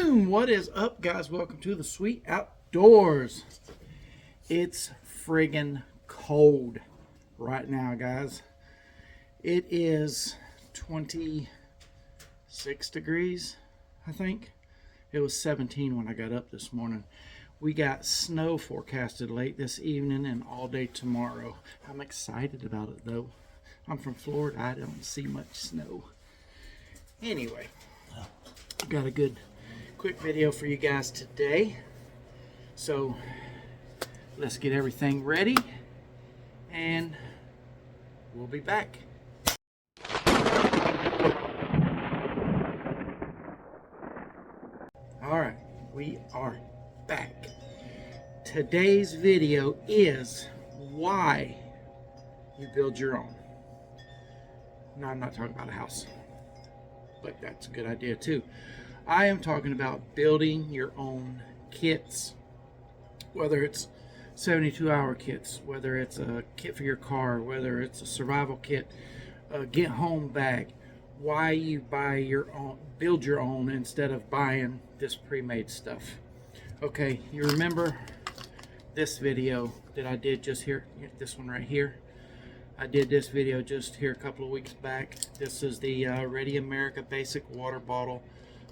What is up, guys? Welcome to the Sweet Outdoors. It's friggin' cold right now, guys. It is 26 degrees, I think. It was 17 when I got up this morning. We got snow forecasted late this evening and all day tomorrow. I'm excited about it, though. I'm from Florida. I don't see much snow. Anyway, I've got a good quick video for you guys today. So let's get everything ready and we'll be back. All right, we are back. Today's video is why you build your own. No, I'm not talking about a house, but that's a good idea too. I am talking about building your own kits, whether it's 72-hour kits, whether it's a kit for your car, whether it's a survival kit, a get home bag. Why you buy your own, build your own instead of buying this pre-made stuff. Okay, you remember this video that I did just here, this one right here. I did this video just here a couple of weeks back. This is the Ready America Basic Water Bottle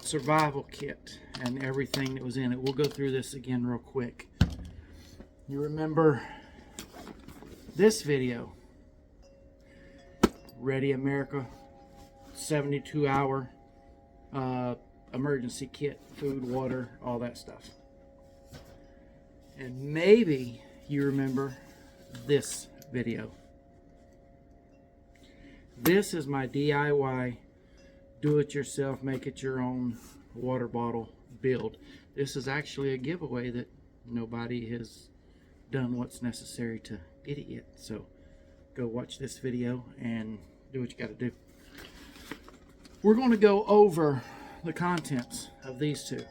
Survival Kit and everything that was in it. We'll go through this again real quick. You remember this video, Ready America 72-hour emergency kit, food, water, all that stuff. And maybe you remember this video. This is my DIY, do-it-yourself, make-it-your-own water bottle build. This is actually a giveaway that nobody has done what's necessary to get it yet. So go watch this video and do what you got to do. We're going to go over the contents of these two,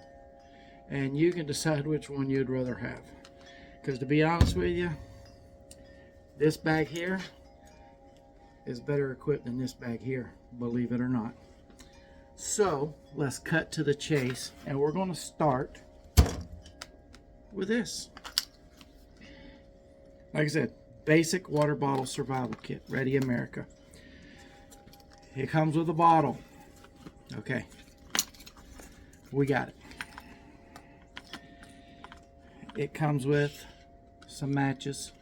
and you can decide which one you'd rather have. Because to be honest with you, this bag here is better equipped than this bag here, believe it or not. So let's cut to the chase, and we're going to start with this. Like I said, basic water bottle survival kit, Ready America. It comes with a bottle. Okay, we got it. It comes with some matches,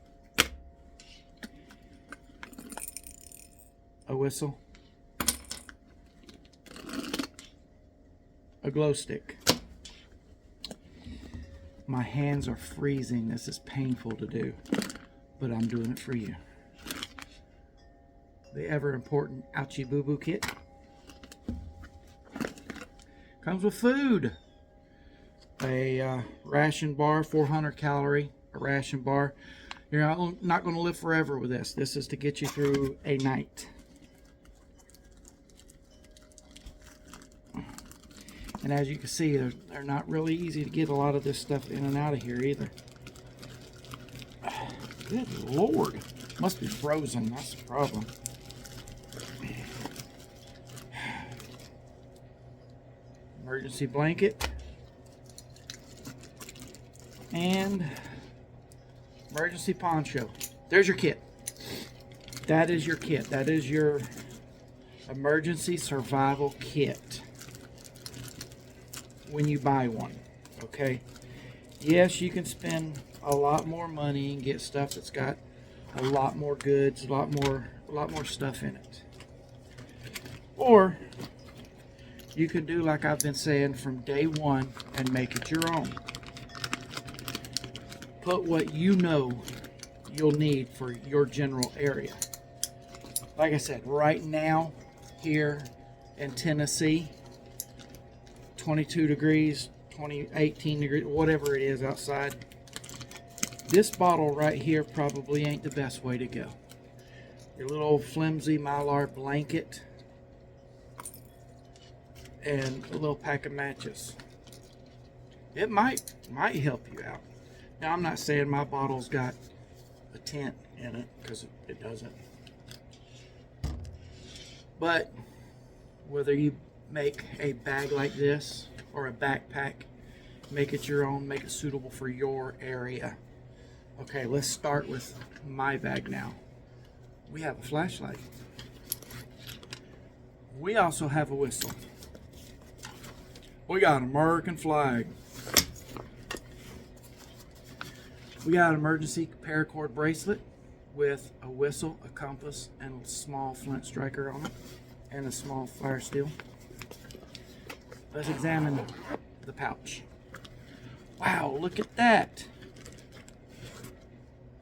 a whistle, a glow stick. My hands are freezing. This is painful to do, but I'm doing it for you. The ever important Ouchie Boo Boo kit comes with food. A ration bar, 400 calorie, a ration bar. You're not going to live forever with this. This is to get you through a night. And as you can see, they're not really easy to get a lot of this stuff in and out of here either. Good Lord. Must be frozen. That's the problem. Emergency blanket. And emergency poncho. There's your kit. That is your kit. That is your emergency survival kit when you buy one. Okay, yes, you can spend a lot more money and get stuff that's got a lot more goods, a lot more stuff in it. Or you can do like I've been saying from day one and make it your own. Put what you know you'll need for your general area. Like I said, right now here in Tennessee, 22 degrees, 18 degrees, whatever it is outside. This bottle right here probably ain't the best way to go. Your little flimsy Mylar blanket and a little pack of matches. It might help you out. Now, I'm not saying my bottle's got a tent in it, because it doesn't. But whether you make a bag like this or a backpack. Make it your own, make it suitable for your area. Okay, let's start with my bag now. We have a flashlight. We also have a whistle. We got an American flag. We got an emergency paracord bracelet with a whistle, a compass, and a small flint striker on it, and a small fire steel. Let's examine the pouch. Wow, look at that.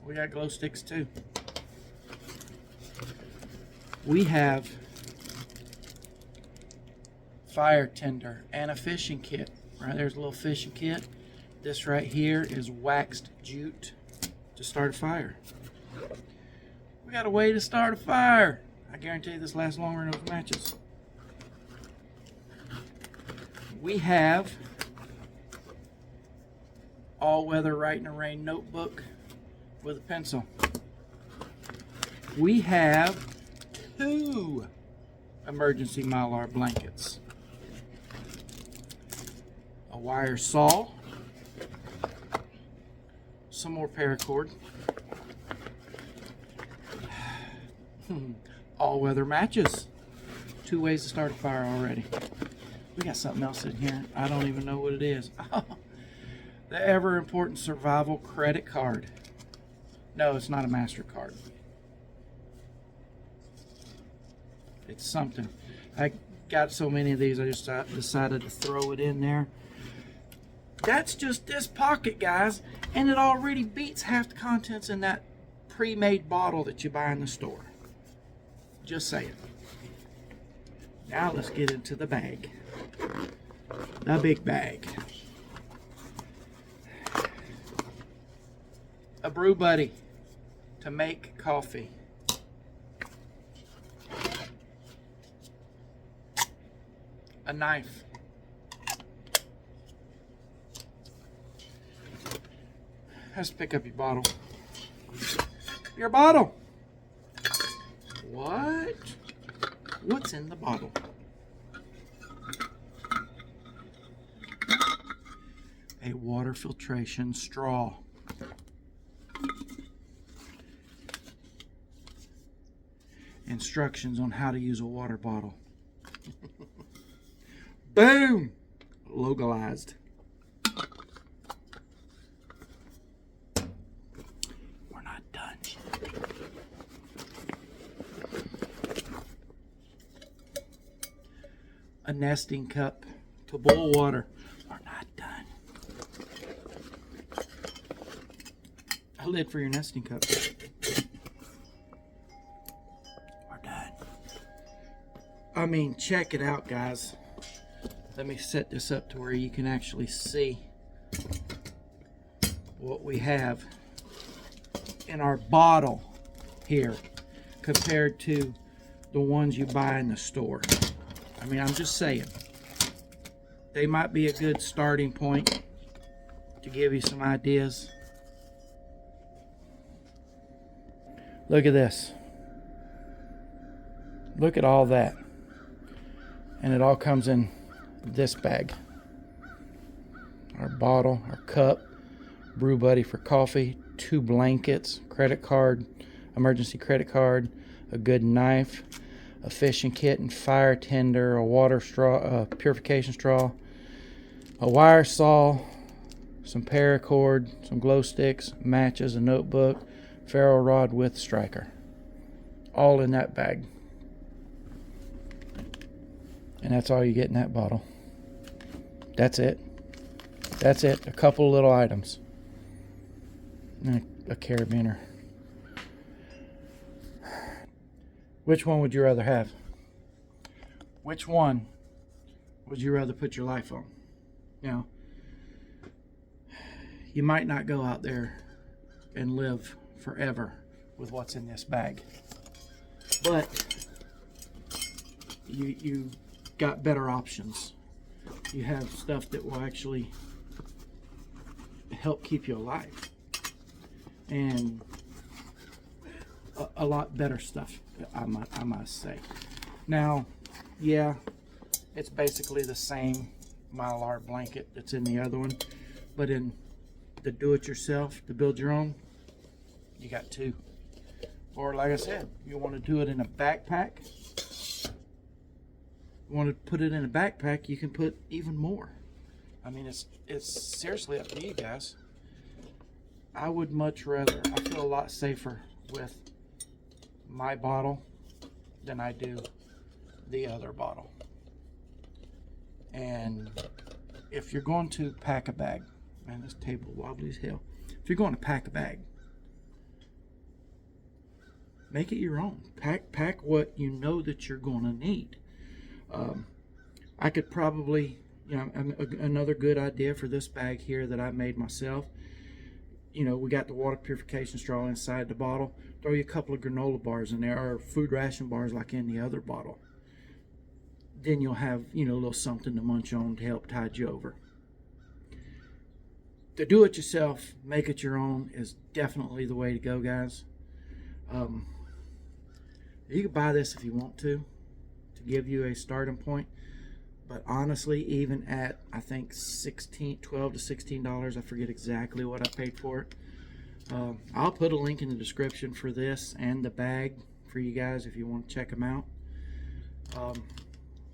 We got glow sticks too. We have fire tinder and a fishing kit. Right there's a little fishing kit. This right here is waxed jute to start a fire. We got a way to start a fire. I guarantee this lasts longer than those matches. We have all-weather Write in the Rain notebook with a pencil. We have 2 emergency Mylar blankets, a wire saw, some more paracord, all-weather matches. 2 ways to start a fire already. We got something else in here. I don't even know what it is. The ever-important survival credit card. No, it's not a MasterCard. It's something. I got so many of these, I just decided to throw it in there. That's just this pocket, guys, and it already beats half the contents in that pre-made bottle that you buy in the store. Just saying. Now let's get into the bag. The big bag. A brew buddy to make coffee. A knife. Let's pick up your bottle. Your bottle. What? What's in the bottle? A water filtration straw. Instructions on how to use a water bottle. Boom! Localized. We're not done. A nesting cup to boil water. We're not done. A lid for your nesting cup. We're done. I mean, check it out, guys. Let me set this up to where you can actually see what we have in our bottle here compared to the ones you buy in the store. I mean, I'm just saying, they might be a good starting point to give you some ideas. Look at this. Look at all that. And it all comes in this bag. Our bottle, our cup, brew buddy for coffee, 2 blankets, credit card, emergency credit card, a good knife, a fishing kit and fire tinder, a water straw, a purification straw, a wire saw, some paracord, some glow sticks, matches, a notebook, ferro rod with striker. All in that bag. And that's all you get in that bottle. That's it. That's it. A couple little items. And a carabiner. Which one would you rather have? Which one would you rather put your life on? Now, you might not go out there and live forever with what's in this bag. But you got better options. You have stuff that will actually help keep you alive. And a lot better stuff, I must say. Now, yeah, It's basically the same Mylar blanket that's in the other one, but in the do-it-yourself, to build your own, you got two. Or like I said, you want to do it in a backpack, you want to put it in a backpack, you can put even more. I mean, it's seriously up to you guys. I would much rather, I feel a lot safer with my bottle than I do the other bottle. And if you're going to pack a bag, man, this table wobbly as hell. If you're going to pack a bag, make it your own. Pack what you know that you're going to need. I could probably, you know, another good idea for this bag here that I made myself. You know, we got the water purification straw inside the bottle. Throw you a couple of granola bars in there, or food ration bars like in the other bottle. Then you'll have, you know, a little something to munch on to help tide you over. To do it yourself, make it your own is definitely the way to go, guys. You can buy this if you want to give you a starting point. But honestly, even at, I think, $12 to $16, I forget exactly what I paid for it. I'll put a link in the description for this and the bag for you guys if you want to check them out.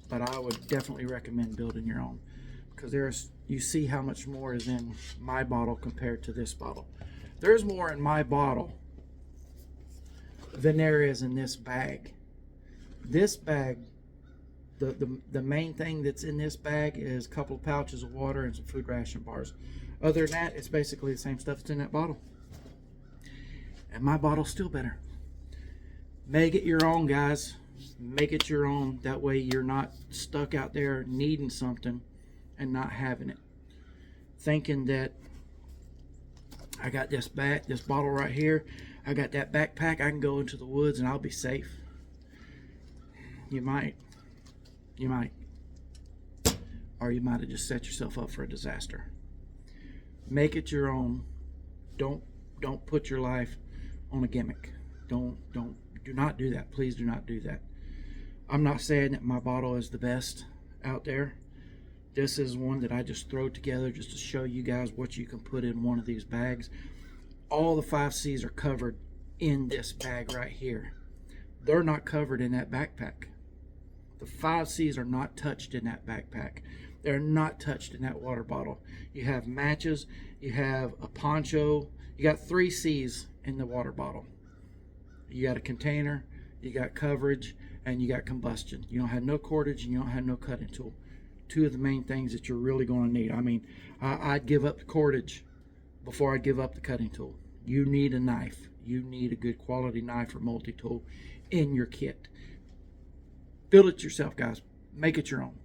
But I would definitely recommend building your own, because you see how much more is in my bottle compared to this bottle. There's more in my bottle than there is in this bag. This bag, the main thing that's in this bag is a couple of pouches of water and some food ration bars. Other than that, it's basically the same stuff that's in that bottle. And my bottle's still better. Make it your own, guys. Make it your own. That way you're not stuck out there needing something and not having it. Thinking that I got this bottle right here, I got that backpack, I can go into the woods and I'll be safe. You might. Or you might have just set yourself up for a disaster. Make it your own. Don't put your life on a gimmick. Do not do that. Please do not do that. I'm not saying that my bottle is the best out there. This is one that I just throw together just to show you guys what you can put in one of these bags. All the 5 C's are covered in this bag right here. They're not covered in that backpack. The 5 C's are not touched in that backpack. They're not touched in that water bottle. You have matches, you have a poncho, you got 3 C's in the water bottle. You got a container, you got coverage, and you got combustion. You don't have no cordage and you don't have no cutting tool. 2 of the main things that you're really going to need. I mean, I'd give up the cordage before I'd give up the cutting tool. You need a knife. You need a good quality knife or multi-tool in your kit. Build it yourself, guys. Make it your own.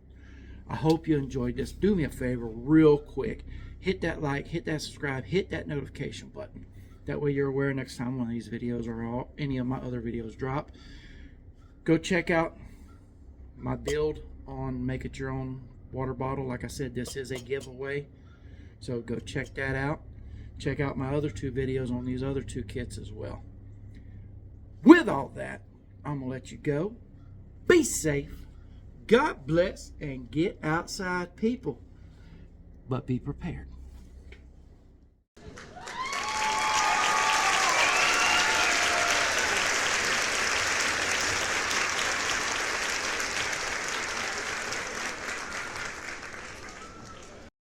I hope you enjoyed this. Do me a favor real quick. Hit that like, hit that subscribe, hit that notification button. That way you're aware next time one of these videos or any of my other videos drop. Go check out my build on Make It Your Own water bottle. Like I said, this is a giveaway. So go check that out. Check out my other 2 videos on these other 2 kits as well. With all that, I'm going to let you go. Be safe. God bless, and get outside, people. But be prepared.